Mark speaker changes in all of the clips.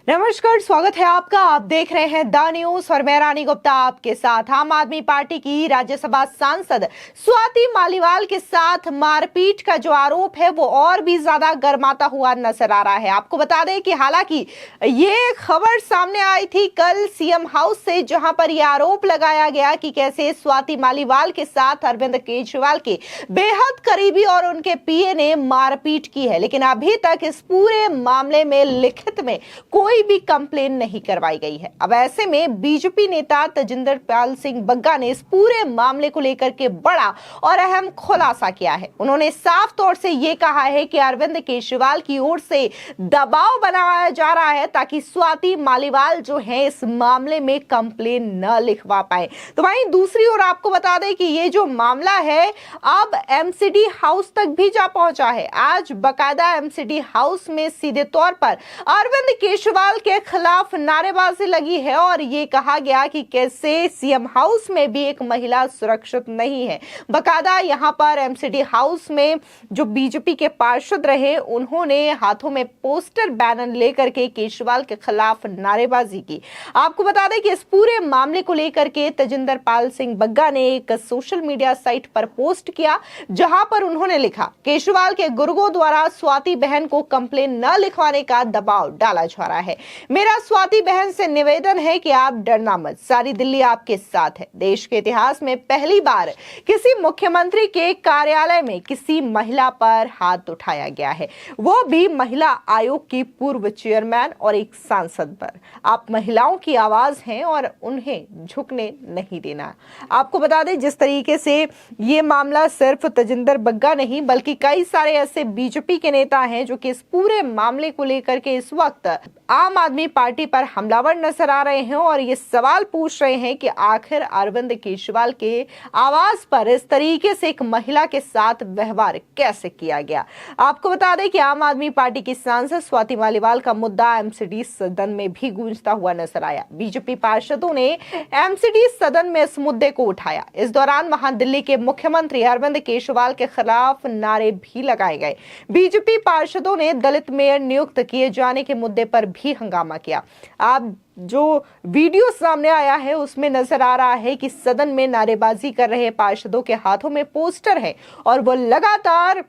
Speaker 1: नमस्कार, स्वागत है आपका। आप देख रहे हैं द न्यूज और मैं रानी गुप्ता आपके साथ। आम आदमी पार्टी की राज्यसभा सांसद स्वाति मालीवाल के साथ मारपीट का जो आरोप है वो और भी ज्यादा गर्माता हुआ नजर आ रहा है। आपको बता दें कि हालांकि ये खबर सामने आई थी कल सीएम हाउस से, जहां पर यह आरोप लगाया गया कि कैसे स्वाति मालीवाल के साथ अरविंद केजरीवाल के बेहद करीबी और उनके पीए ने मारपीट की है, लेकिन अभी तक इस पूरे मामले में लिखित में कोई भी कंप्लेन नहीं करवाई गई है। अब ऐसे में बीजेपी नेता तजिंदर पाल सिंह बग्गा ने इस पूरे मामले को लेकर के बड़ा और अहम खुलासा किया है। उन्होंने साफ तौर से यह कहा है कि अरविंद केजरीवाल की ओर से दबाव बनाया जा रहा है ताकि स्वाति मालीवाल जो है इस मामले में कंप्लेन न लिखवा पाए। तो वहीं दूसरी ओर आपको बता दें कि ये जो मामला है अब एमसीडी हाउस तक भी जा पहुंचा है। आज बकायदा एमसीडी हाउस में सीधे तौर पर अरविंद केजरीवाल के खिलाफ नारेबाजी लगी है और ये कहा गया कि कैसे सीएम हाउस में भी एक महिला सुरक्षित नहीं है। बकायदा यहां पर एमसीडी हाउस में जो बीजेपी के पार्षद रहे उन्होंने हाथों में पोस्टर बैनर लेकर के केजरीवाल के खिलाफ नारेबाजी की। आपको बता दें कि इस पूरे मामले को लेकर के तजिंदर पाल सिंह बग्गा ने एक सोशल मीडिया साइट पर पोस्ट किया, जहां पर उन्होंने लिखा, केजरीवाल के गुर्गों द्वारा स्वाति बहन को कंप्लेन न लिखवाने का दबाव डाला जा रहा है। मेरा स्वाति बहन से निवेदन है कि आप डरना मत, सारी दिल्ली आपके साथ है। देश के इतिहास में पहली बार किसी मुख्यमंत्री के कार्यालय में किसी महिला पर हाथ उठाया गया है, वो भी महिला आयोग की पूर्व चेयरमैन और एक सांसद पर। आप महिलाओं की आवाज हैं और उन्हें झुकने नहीं देना। आपको बता दें जिस तरीके से ये मामला सिर्फ तजिंदर बग्गा नहीं बल्कि कई सारे ऐसे बीजेपी के नेता हैं जो कि इस पूरे मामले को लेकर के इस वक्त आम आदमी पार्टी पर हमलावर नजर आ रहे हैं और ये सवाल पूछ रहे हैं कि आखिर अरविंद केजरीवाल के आवाज पर इस तरीके से एक महिला के साथ व्यवहार कैसे किया गया। आपको बता दें कि आम आदमी पार्टी की सांसद स्वाति मालीवाल का मुद्दा एमसीडी सदन में भी गूंजता हुआ नजर आया। बीजेपी पार्षदों ने एमसीडी सदन में इस मुद्दे को उठाया। इस दौरान वहां दिल्ली के मुख्यमंत्री अरविंद केजरीवाल के खिलाफ नारे भी लगाए गए। बीजेपी पार्षदों ने दलित मेयर नियुक्त किए जाने के मुद्दे पर भी हंगामा किया। आप जो वीडियो सामने आया है उसमें नजर आ रहा है कि सदन में नारेबाजी कर रहे पार्षदों के हाथों में पोस्टर है और वो लगातार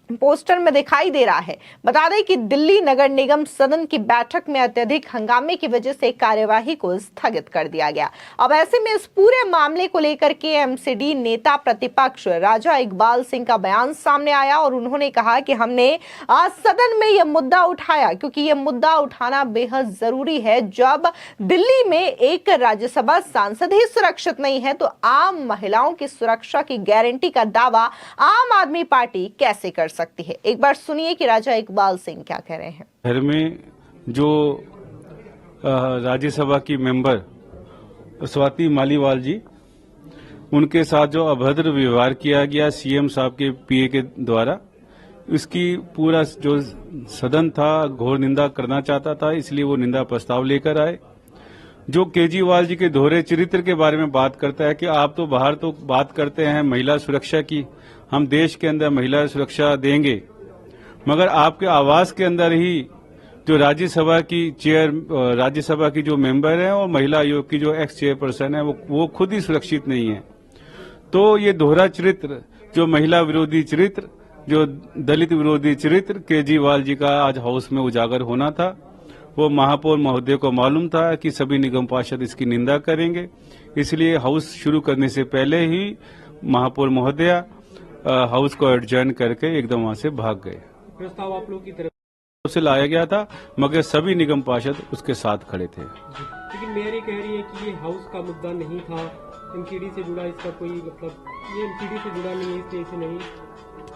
Speaker 1: पोस्टर में दिखाई दे रहा है। बता दें कि दिल्ली नगर निगम सदन की बैठक में अत्यधिक हंगामे की वजह से कार्यवाही को स्थगित कर दिया गया। अब ऐसे में इस पूरे मामले को लेकर के एमसीडी नेता प्रतिपक्ष राजा इकबाल सिंह का बयान सामने आया और उन्होंने कहा कि हमने आज सदन में यह मुद्दा उठाया क्योंकि यह मुद्दा उठाना बेहद जरूरी है। जब दिल्ली में एक राज्यसभा सांसद ही सुरक्षित नहीं है तो आम महिलाओं की सुरक्षा की गारंटी का दावा आम आदमी पार्टी कैसे कर सकती है। एक बार सुनिए कि राजा इकबाल सिंह क्या कह रहे हैं।
Speaker 2: घर में जो राज्यसभा की मेंबर स्वाति मालीवाल जी, उनके साथ जो अभद्र व्यवहार किया गया सीएम साहब के पीए के द्वारा, इसकी पूरा जो सदन था घोर निंदा करना चाहता था, इसलिए वो निंदा प्रस्ताव लेकर आए। जो केजरीवाल जी के दोहरे चरित्र के बारे में बात करता है कि आप तो बाहर तो बात करते हैं महिला सुरक्षा की, हम देश के अंदर महिला सुरक्षा देंगे, मगर आपके आवास के अंदर ही जो राज्यसभा की जो मेंबर हैं और महिला आयोग की जो एक्स चेयरपर्सन है वो खुद ही सुरक्षित नहीं है। तो ये दोहरा चरित्र, जो महिला विरोधी चरित्र, जो दलित विरोधी चरित्र केजरीवाल जी का आज हाउस में उजागर होना था। वो महापौर महोदय को मालूम था कि सभी निगम पार्षद इसकी निंदा करेंगे, इसलिए हाउस शुरू करने से पहले ही महापौर महोदया हाउस को एडजर्न करके एकदम वहां से भाग गए।
Speaker 3: प्रस्ताव आप लोगों की तरफ
Speaker 2: से लाया गया था मगर सभी निगम पार्षद उसके साथ खड़े थे।
Speaker 3: लेकिन मेयर ये कह रही है कि ये हाउस का मुद्दा नहीं था, एमसीडी से जुड़ा, इसका कोई मतलब ये एमसीडी से जुड़ा नहीं है, इसलिए इसे नहीं।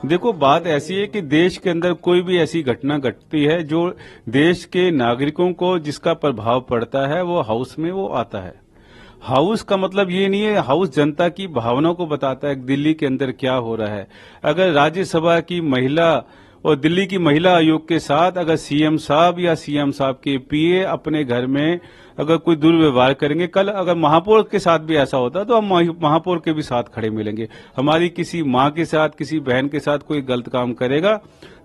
Speaker 2: देखो, बात ऐसी है कि देश के अंदर कोई भी ऐसी घटना घटती है जो देश के नागरिकों को जिसका प्रभाव पड़ता है वो हाउस में वो आता है। हाउस का मतलब ये नहीं है, हाउस जनता की भावनाओं को बताता है दिल्ली के अंदर क्या हो रहा है। अगर राज्यसभा की महिला और दिल्ली की महिला आयोग के साथ अगर सीएम साहब या सीएम साहब के पीए अपने घर में अगर कोई दुर्व्यवहार करेंगे, कल अगर महापौर के साथ भी ऐसा होता तो हम महापौर के भी साथ खड़े मिलेंगे। हमारी किसी मां के साथ, किसी बहन के साथ कोई गलत काम करेगा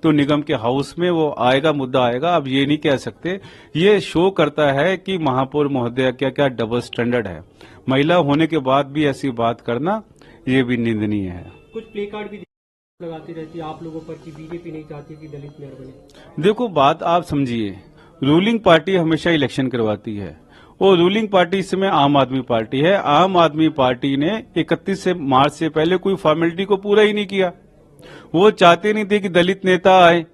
Speaker 2: तो निगम के हाउस में वो आएगा, मुद्दा आएगा। अब ये नहीं कह सकते। ये शो करता है कि महापौर महोदय क्या क्या डबल स्टैंडर्ड है। महिला होने के बाद भी ऐसी बात करना ये भी निंदनीय है।
Speaker 3: कुछ प्ले कार्ड भी लगाती रहती है आप लोगों पर कि बीजेपी नहीं चाहती कि दलित मेयर बने।
Speaker 2: देखो, बात आप समझिए, रूलिंग पार्टी हमेशा इलेक्शन करवाती है। वो रूलिंग पार्टी इस समय आम आदमी पार्टी है। आम आदमी पार्टी ने 31 मार्च से पहले कोई फॉर्मेलिटी को पूरा ही नहीं किया। वो चाहते नहीं थे कि दलित नेता आए,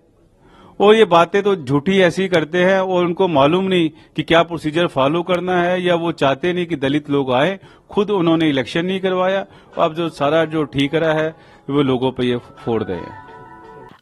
Speaker 2: और ये बातें तो झूठी ऐसी ही करते हैं और उनको मालूम नहीं कि क्या प्रोसीजर फॉलो करना है, या वो चाहते नहीं कि दलित लोग आए। खुद उन्होंने इलेक्शन नहीं करवाया। अब जो सारा जो ठीक रहा है वो लोगों पे ये फोड़ रहे हैं।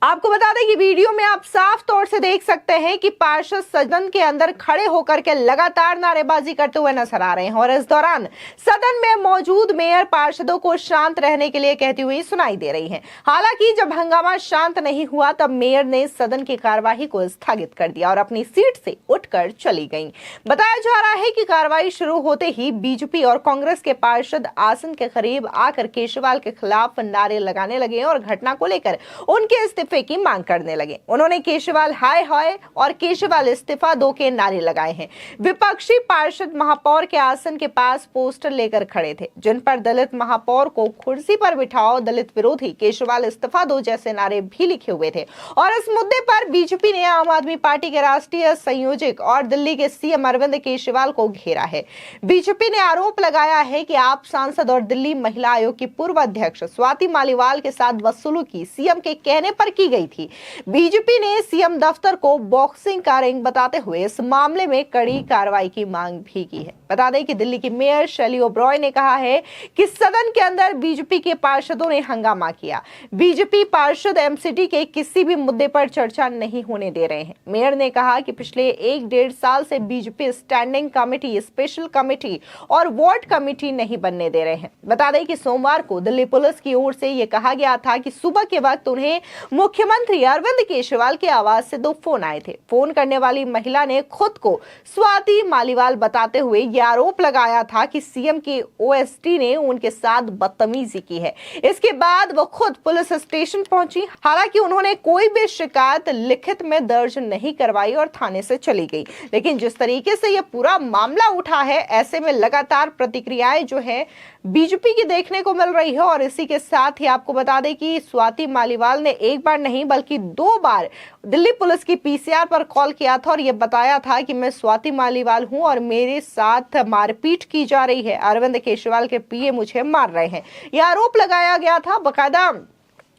Speaker 1: आपको बता दें कि वीडियो में आप साफ तौर से देख सकते हैं कि पार्षद सदन के अंदर खड़े होकर के लगातार नारेबाजी करते हुए नजर आ रहे हैं और इस दौरान सदन में मौजूद मेयर पार्षदों को शांत रहने के लिए कहती हुई सुनाई दे रही हैं। हालांकि जब हंगामा शांत नहीं हुआ तब मेयर ने सदन की कार्यवाही को स्थगित कर दिया और अपनी सीट से उठकर चली गईं। बताया जा रहा है कि कार्यवाही शुरू होते ही बीजेपी और कांग्रेस के पार्षद आसन के करीब आकर केजरीवाल के खिलाफ नारे लगाने लगे और घटना को लेकर उनके इस्तीफे की मांग करने लगे। उन्होंने केजरीवाल हाय हाय और केजरीवाल इस्तीफा दो के नारे लगाए हैं। विपक्षी पार्षद महापौर के आसन के पास पोस्टर लेकर खड़े थे जिन पर दलित महापौर को कुर्सी पर बिठाओ, दलित विरोधी, केजरीवाल इस्तीफा दो जैसे नारे भी लिखे हुए थे। और इस मुद्दे पर बीजेपी ने आम आदमी पार्टी के राष्ट्रीय संयोजक और दिल्ली के सीएम अरविंद केजरीवाल को घेरा है। बीजेपी ने आरोप लगाया है कि आप सांसद और दिल्ली महिला आयोग की पूर्व अध्यक्ष स्वाति मालीवाल के साथ बदसलूकी सीएम के कहने पर की गई थी। बीजेपी ने सीएम दफ्तर को बॉक्सिंग का रिंग बताते हुए इस मामले में कड़ी कार्रवाई की मांग भी की है। बता दें कि दिल्ली की मेयर शैली ओब्रॉय ने कहा है कि सदन के अंदर बीजेपी के पार्षदों ने हंगामा किया। बीजेपी पार्षद एमसीडी के किसी भी मुद्दे पर चर्चा नहीं होने दे रहे हैं। मेयर ने कहा कि पिछले 1-1.5 साल से BJP standing committee, special committee और वार्ड कमेटी नहीं बनने दे रहे हैं। बता दें कि सोमवार को दिल्ली पुलिस की ओर से यह कहा गया था कि सुबह के वक्त उन्हें मुख्यमंत्री अरविंद केजरीवाल के आवास से 2 फोन आए थे। फोन करने वाली महिला ने खुद को स्वाति मालीवाल बताते हुए यह आरोप लगाया था कि सीएम की ओएसडी ने उनके साथ बदतमीजी की है। इसके बाद वो खुद पुलिस स्टेशन पहुंची। हालांकि उन्होंने कोई भी शिकायत लिखित में दर्ज नहीं करवाई और थाने से चली गई। लेकिन जिस तरीके से यह पूरा मामला उठा है, ऐसे में लगातार प्रतिक्रियाएं जो है बीजेपी की देखने को मिल रही है। और इसी के साथ ही आपको बता दें कि स्वाति मालीवाल ने एक बार नहीं बल्कि 2 बार दिल्ली पुलिस की पीसीआर पर कॉल किया था और यह बताया था कि मैं स्वाति मालीवाल हूं और मेरे साथ मारपीट की जा रही है। अरविंद केजरीवाल के पीए मुझे मार रहे हैं, यह आरोप लगाया गया था। बकायदा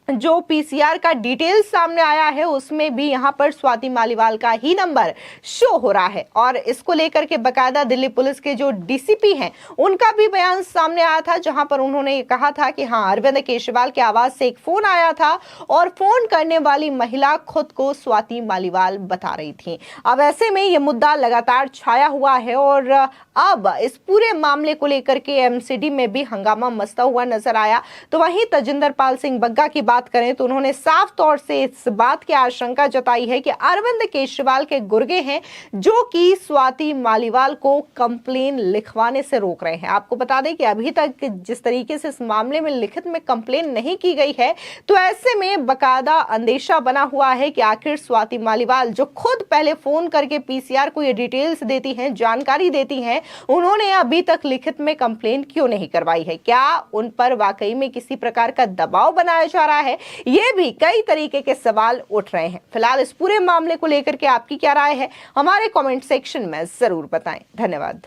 Speaker 1: जो पीसीआर का डिटेल सामने आया है उसमें भी यहां पर स्वाति मालीवाल का ही नंबर शो हो रहा है। और इसको लेकर के बकायदा दिल्ली पुलिस के जो डीसीपी हैं उनका भी बयान सामने आया था, जहां पर उन्होंने ये कहा था कि हाँ, अरविंद केजरीवाल के आवाज से एक फोन आया था और फोन करने वाली महिला खुद को स्वाति मालीवाल बता रही थी। अब ऐसे में ये मुद्दा लगातार छाया हुआ है और अब इस पूरे मामले को लेकर के एमसीडी में भी हंगामा मचता हुआ नजर आया। तो वहीं तजिंदर पाल सिंह बग्गा की बात करें तो उन्होंने साफ तौर से इस बात की आशंका जताई है कि अरविंद केजरीवाल के गुर्गे हैं जो कि स्वाति मालीवाल को कंप्लेन लिखवाने से रोक रहे हैं। आपको बता दें कि अभी तक जिस तरीके से इस मामले में लिखित में कंप्लेन नहीं की गई है, तो ऐसे में बकायदा अंदेशा बना हुआ है कि आखिर स्वाति मालीवाल जो खुद पहले फोन करके पीसीआर को ये डिटेल्स देती हैं, जानकारी देती हैं, उन्होंने अभी तक लिखित में कंप्लेन क्यों नहीं करवाई है। क्या उन पर वाकई में किसी प्रकार का दबाव बनाया जा रहा है? ये भी कई तरीके के सवाल उठ रहे हैं। फिलहाल इस पूरे मामले को लेकर के आपकी क्या राय है, हमारे कमेंट सेक्शन में जरूर बताएं। धन्यवाद।